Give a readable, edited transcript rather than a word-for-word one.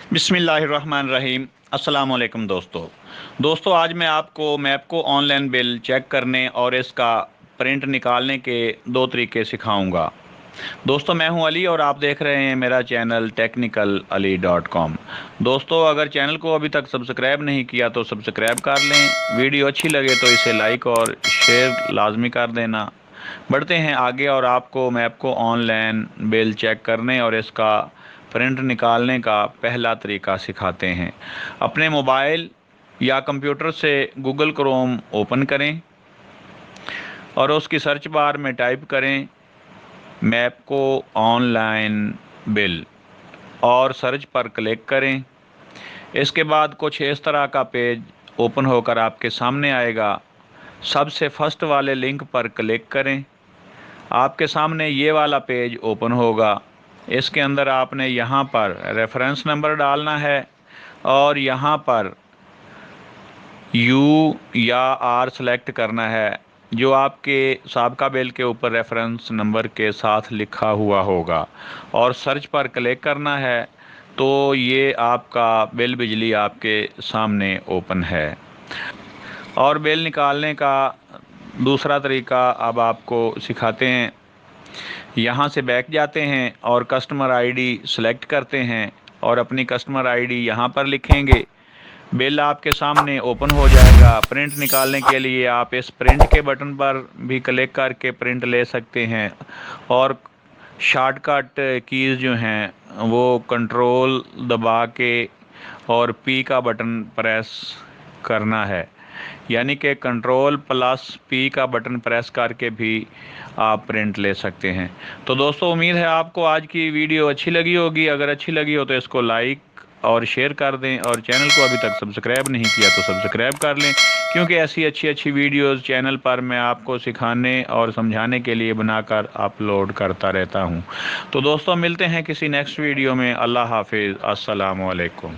बिस्मिल्लाहिर्रहमानिर्रहीम। अस्सलाम वालेकुम दोस्तों आज मैं आपको मैप को ऑनलाइन बिल चेक करने और इसका प्रिंट निकालने के दो तरीके सिखाऊंगा। दोस्तों मैं हूं अली और आप देख रहे हैं मेरा चैनल technicalali.com। दोस्तों अगर चैनल को अभी तक सब्सक्राइब नहीं किया तो सब्सक्राइब कर लें। वीडियो अच्छी लगे तो इसे लाइक और शेयर लाजमी कर देना। बढ़ते हैं आगे और आपको मैप को ऑनलाइन बिल चेक करने और इसका प्रिंट निकालने का पहला तरीका सिखाते हैं। अपने मोबाइल या कंप्यूटर से गूगल क्रोम ओपन करें और उसकी सर्च बार में टाइप करें मैप को ऑनलाइन बिल और सर्च पर क्लिक करें। इसके बाद कुछ इस तरह का पेज ओपन होकर आपके सामने आएगा। सबसे फर्स्ट वाले लिंक पर क्लिक करें। आपके सामने ये वाला पेज ओपन होगा। इसके अंदर आपने यहाँ पर रेफरेंस नंबर डालना है और यहाँ पर यू या आर सेलेक्ट करना है जो आपके साबका बिल के ऊपर रेफरेंस नंबर के साथ लिखा हुआ होगा और सर्च पर क्लिक करना है। तो ये आपका बिल बिजली आपके सामने ओपन है। और बिल निकालने का दूसरा तरीका अब आपको सिखाते हैं। यहाँ से बैक जाते हैं और कस्टमर आईडी सेलेक्ट करते हैं और अपनी कस्टमर आईडी यहाँ पर लिखेंगे। बिल आपके सामने ओपन हो जाएगा। प्रिंट निकालने के लिए आप इस प्रिंट के बटन पर भी क्लिक करके प्रिंट ले सकते हैं और शॉर्टकट कीज़ जो हैं वो कंट्रोल दबा के और पी का बटन प्रेस करना है, यानी कि कंट्रोल प्लस पी का बटन प्रेस करके भी आप प्रिंट ले सकते हैं। तो दोस्तों उम्मीद है आपको आज की वीडियो अच्छी लगी होगी। अगर अच्छी लगी हो तो इसको लाइक और शेयर कर दें और चैनल को अभी तक सब्सक्राइब नहीं किया तो सब्सक्राइब कर लें, क्योंकि ऐसी अच्छी वीडियोस चैनल पर मैं आपको सिखाने और समझाने के लिए बनाकर अपलोड करता रहता हूं। तो दोस्तों मिलते हैं किसी नेक्स्ट वीडियो में। अल्लाह हाफिज़। अस्सलाम वालेकुम।